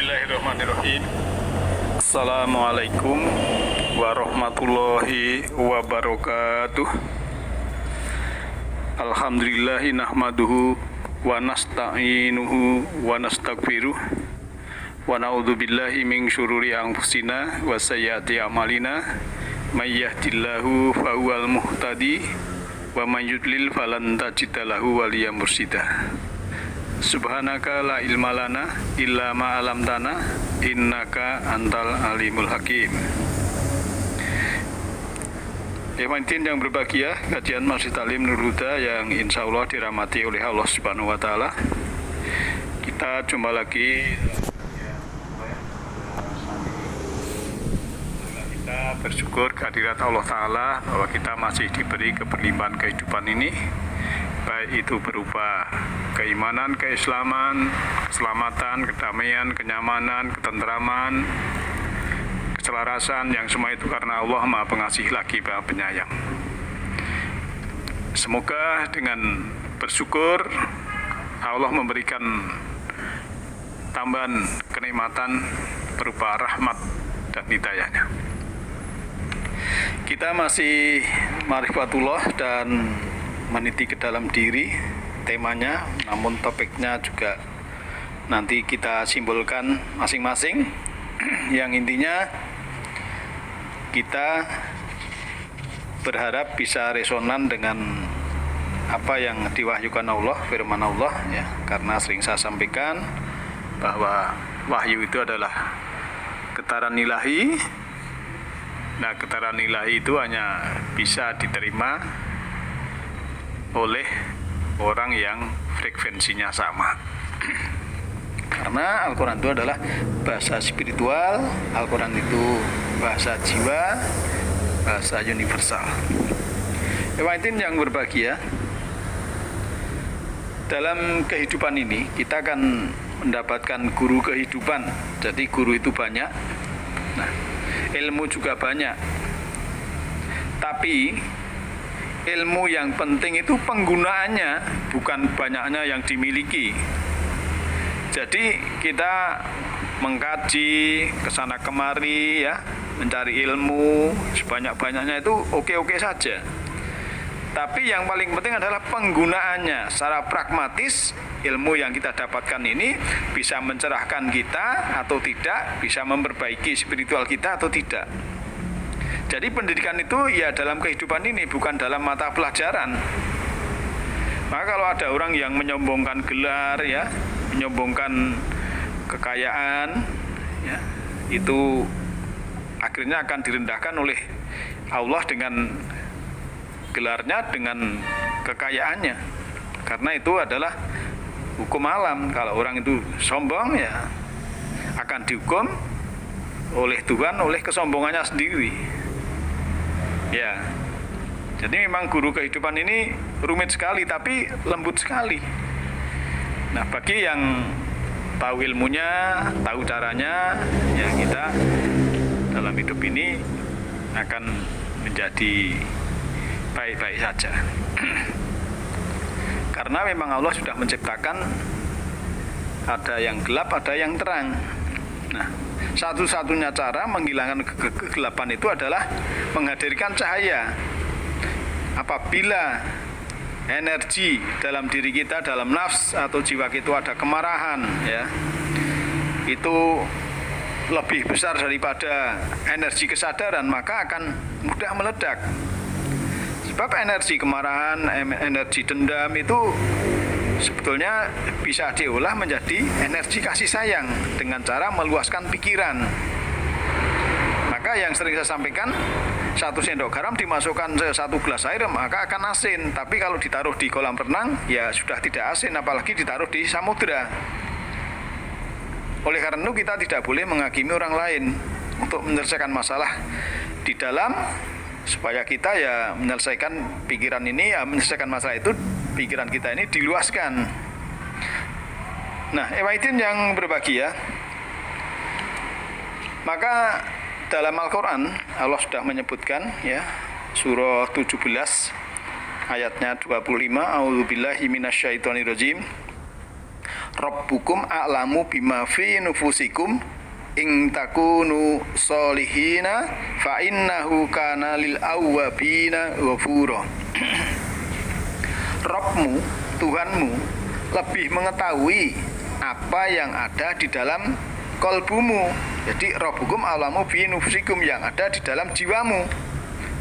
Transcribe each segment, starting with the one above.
Bismillahirrahmanirrahim. Assalamualaikum warahmatullahi wabarakatuh. Alhamdulillahi nahmaduhu wa nasta'inuhu wa nastaghfiruh wa na'udzu billahi min syururi anfusina wa sayyiati a'malina may yahdihillahu fahuwal muhtadi wa may yudlil falan tajida lahu waliyyan mursyida. Subhanaka la ilma lana illa ma 'allamtana innaka antal alimul hakim. Ikhwatin yang berbahagia, kajian Masjid Alim Nurul Huda yang insya Allah dirahmati oleh Allah Subhanahu wa Ta'ala. Kita jumpa lagi. Kita bersyukur kehadirat Allah Ta'ala bahwa kita masih diberi keberlimpahan kehidupan ini, baik itu berupa keimanan, keislaman, keselamatan, kedamaian, kenyamanan, ketentraman, keselarasan, yang semua itu karena Allah Maha Pengasih lagi Maha Penyayang. Semoga dengan bersyukur Allah memberikan tambahan kenikmatan berupa rahmat dan hidayahnya. Kita masih Ma'rifatullah dan meniti ke dalam diri temanya, namun topiknya juga nanti kita simpulkan masing-masing. Yang intinya kita berharap bisa resonan dengan apa yang diwahyukan Allah, firman Allah ya, karena sering saya sampaikan bahwa wahyu itu adalah getaran ilahi. Nah, getaran ilahi itu hanya bisa diterima oleh orang yang frekuensinya sama. Karena Al-Quran itu adalah bahasa spiritual, Al-Quran itu bahasa jiwa, bahasa universal. Ikhwatin yang berbahagia, dalam kehidupan ini kita akan mendapatkan guru kehidupan. Jadi guru itu banyak, nah, ilmu juga banyak. Tapi ilmu yang penting itu penggunaannya, bukan banyaknya yang dimiliki. Jadi kita mengkaji kesana kemari ya, mencari ilmu sebanyak-banyaknya itu oke-oke saja. Tapi yang paling penting adalah penggunaannya. Secara pragmatis, ilmu yang kita dapatkan ini bisa mencerahkan kita atau tidak, bisa memperbaiki spiritual kita atau tidak. Jadi pendidikan itu ya dalam kehidupan ini, bukan dalam mata pelajaran. Maka kalau ada orang yang menyombongkan gelar ya, menyombongkan kekayaan ya, itu akhirnya akan direndahkan oleh Allah dengan gelarnya, dengan kekayaannya. Karena itu adalah hukum alam. Kalau orang itu sombong ya akan dihukum oleh Tuhan oleh kesombongannya sendiri. Ya, jadi memang guru kehidupan ini rumit sekali, tapi lembut sekali. Nah, bagi yang tahu ilmunya, tahu caranya, ya kita dalam hidup ini akan menjadi baik-baik saja. Karena memang Allah sudah menciptakan ada yang gelap, ada yang terang. Nah, satu-satunya cara menghilangkan kegelapan itu adalah menghadirkan cahaya. Apabila energi dalam diri kita, dalam nafs atau jiwa kita ada kemarahan ya, itu lebih besar daripada energi kesadaran, maka akan mudah meledak. Sebab energi kemarahan, energi dendam itu sebetulnya bisa diolah menjadi energi kasih sayang dengan cara meluaskan pikiran. Maka yang sering saya sampaikan, 1 sendok garam dimasukkan ke 1 gelas air maka akan asin. Tapi kalau ditaruh di kolam renang ya sudah tidak asin, apalagi ditaruh di samudera. Oleh karena itu kita tidak boleh menghakimi orang lain untuk menyelesaikan masalah di dalam, supaya kita ya menyelesaikan pikiran ini, ya menyelesaikan masalah itu, pikiran kita ini diluaskan. Nah, ikhwatin yang berbahagia, maka dalam Al-Quran Allah sudah menyebutkan ya, surah 17 ayatnya 25, a'udzubillahi minasyaitonirrajim, Rabbukum a'lamu bima fi nufusikum ing takunu solihina fa innahu kana lil awwabina ghafura. Rabbmu, Tuhanmu lebih mengetahui apa yang ada di dalam kolbumu. Jadi Rabbukum a'lamu bi nufusikum, yang ada di dalam jiwamu,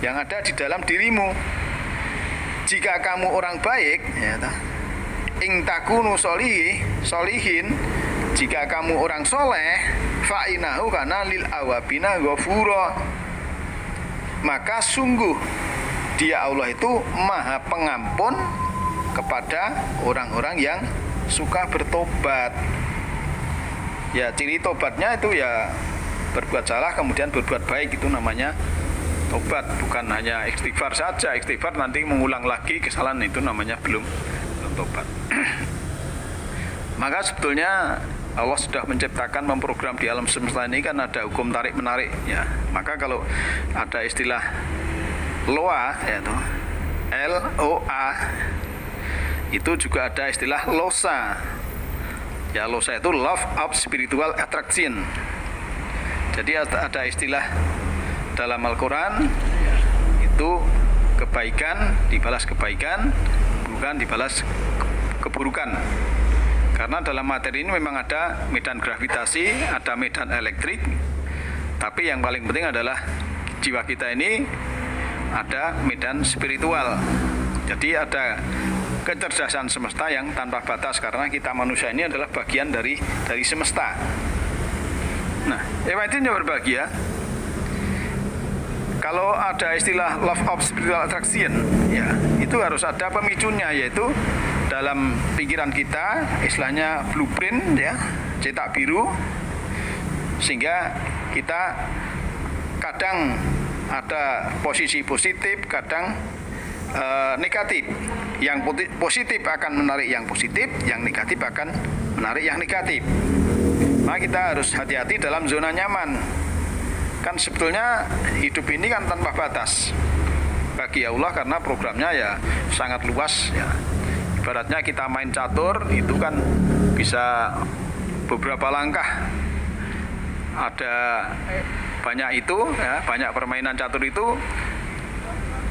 yang ada di dalam dirimu. Jika kamu orang baik, ya, ing takunu solihin, jika kamu orang soleh, fa innahu kana lil awabina ghafura, maka sungguh dia Allah itu maha pengampun kepada orang-orang yang suka bertobat. Ya, ciri tobatnya itu ya berbuat salah kemudian berbuat baik, itu namanya tobat, bukan hanya istighfar saja. Istighfar nanti mengulang lagi kesalahan, itu namanya belum tobat. Maka sebetulnya Allah sudah menciptakan, memprogram di alam semesta ini kan ada hukum tarik menarik, ya. Maka kalau ada istilah LOA, yaitu LOA, itu juga ada istilah LOSA. Ya, LOSA itu Love of Spiritual Attraction. Jadi ada istilah dalam Al-Quran, itu kebaikan dibalas kebaikan, keburukan dibalas keburukan. Karena dalam materi ini memang ada medan gravitasi, ada medan elektrik, tapi yang paling penting adalah jiwa kita ini ada medan spiritual. Jadi ada kecerdasan semesta yang tanpa batas, karena kita manusia ini adalah bagian dari semesta. Nah, itu berbahagia. Kalau ada istilah love of spiritual attraction, ya, itu harus ada pemicunya, yaitu dalam pikiran kita, istilahnya blueprint, ya, cetak biru, sehingga kita kadang ada posisi positif, kadang negatif. Yang positif akan menarik yang positif, yang negatif akan menarik yang negatif. Maka kita harus hati-hati dalam zona nyaman. Kan sebetulnya hidup ini kan tanpa batas bagi Allah, karena programnya ya sangat luas, ya. Ibaratnya kita main catur itu kan bisa beberapa langkah. Ada banyak itu, ya, banyak permainan catur itu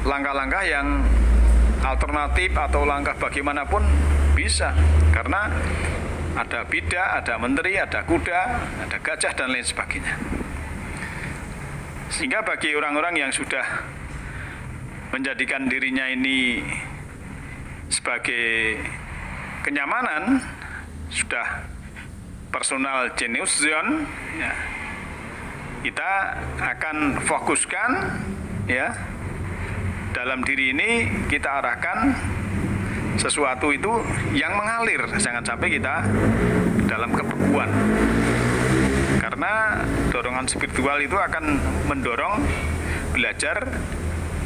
langkah-langkah yang alternatif atau langkah bagaimanapun bisa, karena ada bidak, ada menteri, ada kuda, ada gajah dan lain sebagainya. Sehingga bagi orang-orang yang sudah menjadikan dirinya ini sebagai kenyamanan, sudah personal genius zone, ya, kita akan fokuskan, ya, dalam diri ini kita arahkan sesuatu itu yang mengalir, jangan sampai kita dalam kebeguan. Karena dorongan spiritual itu akan mendorong belajar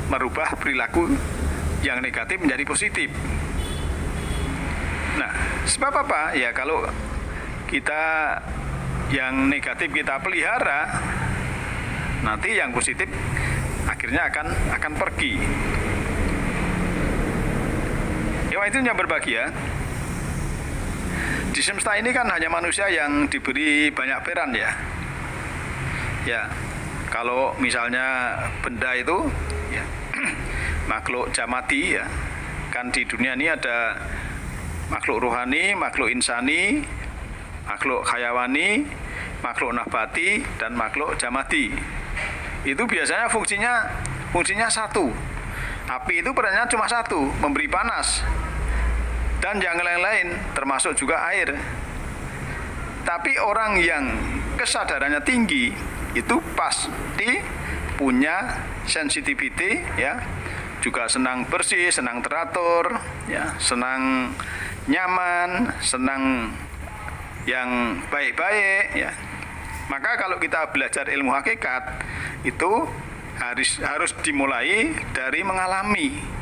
merubah perilaku yang negatif menjadi positif. Nah, sebab apa? Ya, kalau kita yang negatif kita pelihara, nanti yang positif akhirnya akan pergi. Ya, itu yang berbahagia. Di semesta ini kan hanya manusia yang diberi banyak peran, ya. Ya, kalau misalnya benda itu, ya, makhluk jamati, ya, kan di dunia ini ada makhluk rohani, makhluk insani, makhluk hayawani, makhluk nabati, dan makhluk jamati. Itu biasanya fungsinya satu. Api itu perannya cuma satu, memberi panas. Dan yang lain-lain, termasuk juga air. Tapi orang yang kesadarannya tinggi itu pasti punya sensitivity, ya, juga senang bersih, senang teratur, ya, senang nyaman, senang yang baik-baik, ya. Maka kalau kita belajar ilmu hakikat itu harus dimulai dari mengalami.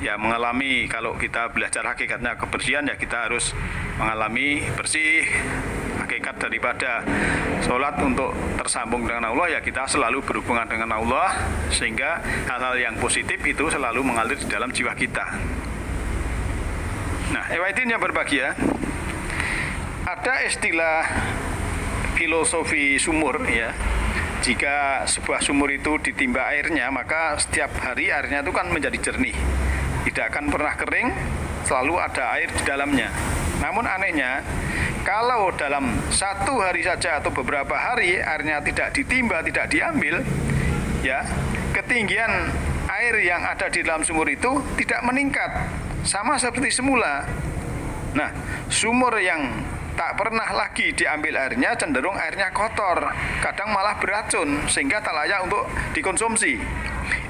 Ya, mengalami. Kalau kita belajar hakikatnya kebersihan, ya kita harus mengalami bersih. Hakikat daripada sholat untuk tersambung dengan Allah, ya kita selalu berhubungan dengan Allah, sehingga hal-hal yang positif itu selalu mengalir di dalam jiwa kita. Nah, yang berbahagia, ada istilah filosofi sumur ya. Jika sebuah sumur itu ditimba airnya, maka setiap hari airnya itu kan menjadi jernih. Tidak akan pernah kering, selalu ada air di dalamnya. Namun anehnya, kalau dalam satu hari saja atau beberapa hari airnya tidak ditimba, tidak diambil, ya, ketinggian air yang ada di dalam sumur itu tidak meningkat, sama seperti semula. Nah, sumur yang tak pernah lagi diambil airnya, cenderung airnya kotor, kadang malah beracun, sehingga tak layak untuk dikonsumsi.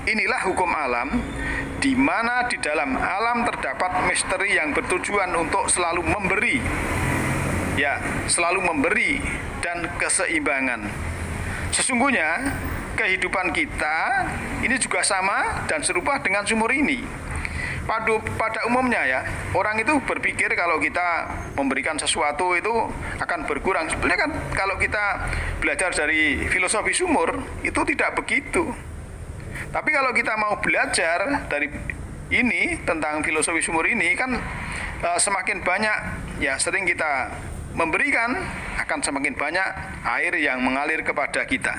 Inilah hukum alam, di mana di dalam alam terdapat misteri yang bertujuan untuk selalu memberi, ya, selalu memberi dan keseimbangan. Sesungguhnya kehidupan kita ini juga sama dan serupa dengan sumur ini. Pada umumnya ya, orang itu berpikir kalau kita memberikan sesuatu itu akan berkurang. Sebenarnya kan kalau kita belajar dari filosofi sumur itu tidak begitu. Tapi kalau kita mau belajar dari ini tentang filosofi sumur ini kan semakin banyak ya, sering kita memberikan akan semakin banyak air yang mengalir kepada kita.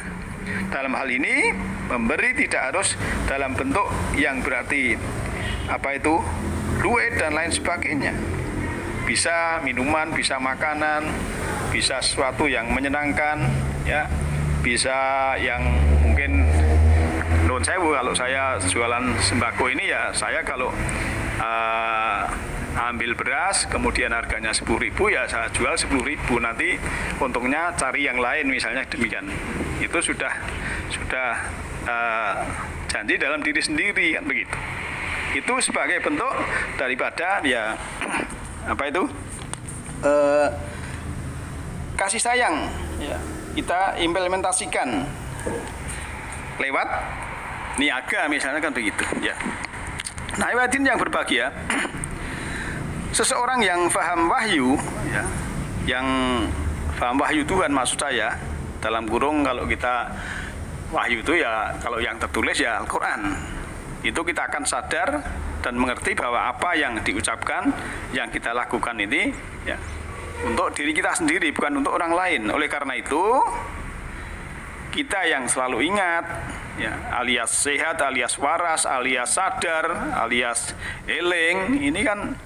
Dalam hal ini memberi tidak harus dalam bentuk yang berarti duit dan lain sebagainya. Bisa minuman, bisa makanan, bisa sesuatu yang menyenangkan, ya, bisa yang mungkin nuwun sewu, kalau saya jualan sembako ini ya, saya kalau ambil beras kemudian harganya 10.000 ya saya jual 10.000, nanti untungnya cari yang lain, misalnya demikian. Itu sudah janji dalam diri sendiri kan begitu. Itu sebagai bentuk daripada ya kasih sayang ya, kita implementasikan lewat niaga misalnya kan begitu ya. Nah, hadirin yang berbahagia, seseorang yang paham wahyu ya, yang paham wahyu Tuhan, maksud saya dalam kurung, kalau kita wahyu itu ya kalau yang tertulis ya Al-Quran, itu kita akan sadar dan mengerti bahwa apa yang diucapkan, yang kita lakukan ini ya untuk diri kita sendiri, bukan untuk orang lain. Oleh karena itu kita yang selalu ingat ya, alias sehat, alias waras, alias sadar, alias eling, ini kan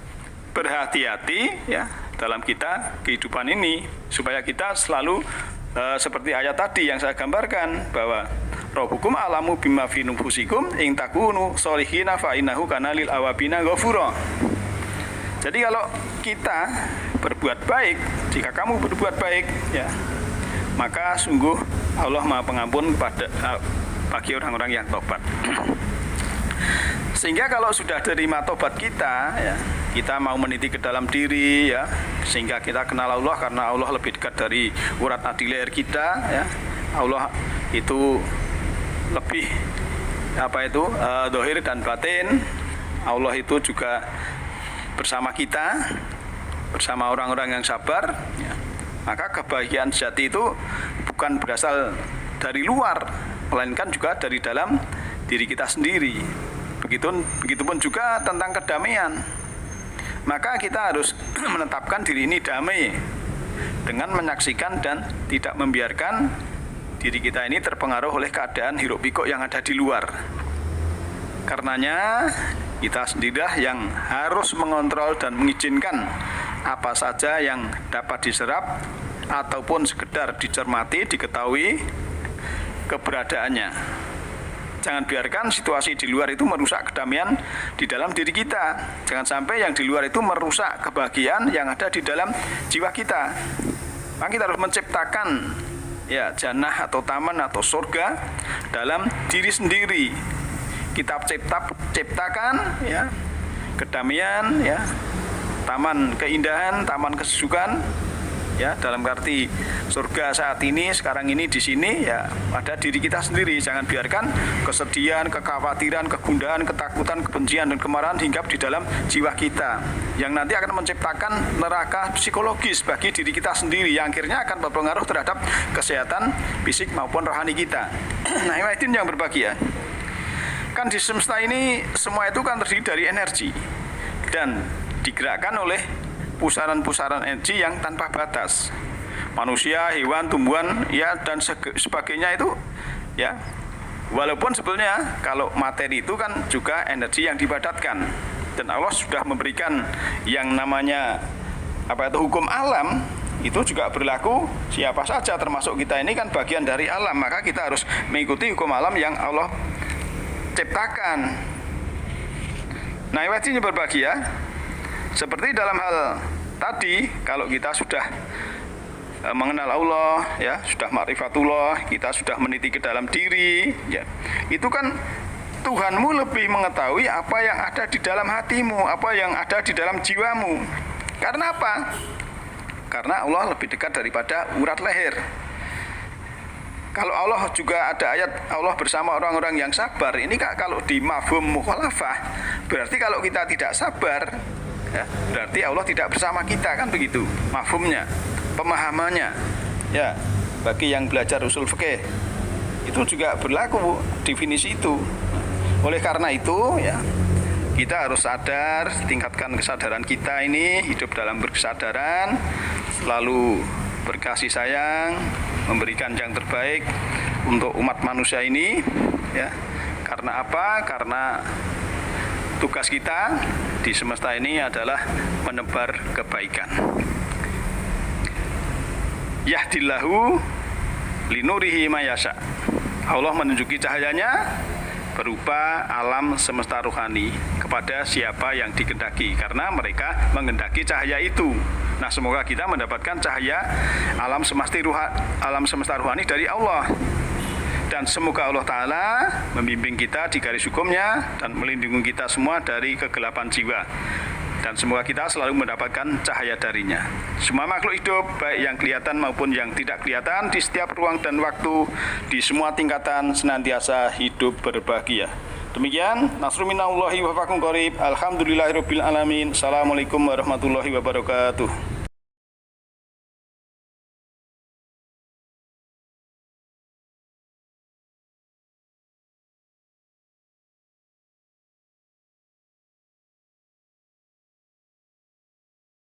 berhati-hati ya dalam kita kehidupan ini, supaya kita selalu seperti ayat tadi yang saya gambarkan, bahwa Rabbukum alamu bima fi nufusikum ing takunu sholihina fa innahu kana lil awabina ghafura. Jadi kalau kita berbuat baik, jika kamu berbuat baik ya, maka sungguh Allah Maha Pengampun bagi orang-orang yang tobat. Sehingga kalau sudah terima tobat kita ya, kita mau meniti ke dalam diri ya, sehingga kita kenal Allah, karena Allah lebih dekat dari urat nadi leher kita ya. Allah itu lebih zahir dan batin. Allah itu juga bersama kita, bersama orang-orang yang sabar ya. Maka kebahagiaan sejati itu bukan berasal dari luar, melainkan juga dari dalam diri kita sendiri. Begitupun juga tentang kedamaian. Maka kita harus menetapkan diri ini damai dengan menyaksikan dan tidak membiarkan diri kita ini terpengaruh oleh keadaan hiruk pikuk yang ada di luar. Karenanya kita sendirilah yang harus mengontrol dan mengizinkan apa saja yang dapat diserap ataupun sekedar dicermati, diketahui keberadaannya. Jangan biarkan situasi di luar itu merusak kedamaian di dalam diri kita. Jangan sampai yang di luar itu merusak kebahagiaan yang ada di dalam jiwa kita. Maka kita harus menciptakan ya jannah atau taman atau surga dalam diri sendiri. Kita ciptakan ya kedamaian ya, taman keindahan, taman kesejukan ya, dalam arti surga saat ini, sekarang ini di sini ya pada diri kita sendiri. Jangan biarkan kesedihan, kekhawatiran, kegundahan, ketakutan, kebencian dan kemarahan hinggap di dalam jiwa kita, yang nanti akan menciptakan neraka psikologis bagi diri kita sendiri, yang akhirnya akan berpengaruh terhadap kesehatan fisik maupun rohani kita. Nah, hadirin yang berbahagia, kan di semesta ini semua itu kan terdiri dari energi dan digerakkan oleh pusaran-pusaran energi yang tanpa batas. Manusia, hewan, tumbuhan, ya dan sebagainya itu, ya. Walaupun sebetulnya kalau materi itu kan juga energi yang dipadatkan, dan Allah sudah memberikan yang namanya hukum alam. Itu juga berlaku siapa saja, termasuk kita ini kan bagian dari alam, maka kita harus mengikuti hukum alam yang Allah ciptakan. Nah, wajibnya berbahagia seperti dalam hal tadi, kalau kita sudah mengenal Allah, ya, sudah ma'rifatullah, kita sudah meniti ke dalam diri, ya, itu kan Tuhanmu lebih mengetahui apa yang ada di dalam hatimu, apa yang ada di dalam jiwamu. Karena apa? Karena Allah lebih dekat daripada urat leher. Kalau Allah juga ada ayat Allah bersama orang-orang yang sabar. Ini kalau di mafhum mukhalafah, berarti kalau kita tidak sabar, ya, berarti Allah tidak bersama kita, kan begitu mafhumnya, pemahamannya. Ya, bagi yang belajar usul fikih itu juga berlaku definisi itu. Oleh karena itu, ya, kita harus sadar, tingkatkan kesadaran kita ini, hidup dalam berkesadaran, selalu berkasih sayang, memberikan yang terbaik untuk umat manusia ini, ya. Karena apa? Karena tugas kita di semesta ini adalah menebar kebaikan. Yahdillahu linurihi mayasya. Allah menunjuki cahayanya berupa alam semesta rohani kepada siapa yang dikehendaki, karena mereka menghendaki cahaya itu. Nah, semoga kita mendapatkan cahaya alam semesta rohani dari Allah, dan semoga Allah Ta'ala membimbing kita di garis hukumnya dan melindungi kita semua dari kegelapan jiwa, dan semoga kita selalu mendapatkan cahaya darinya. Semua makhluk hidup, baik yang kelihatan maupun yang tidak kelihatan, di setiap ruang dan waktu, di semua tingkatan, senantiasa hidup berbahagia. Demikian, nasrun minallahi wa fathun qarib. Alhamdulillahirabbil alamin. Assalamualaikum warahmatullahi wabarakatuh.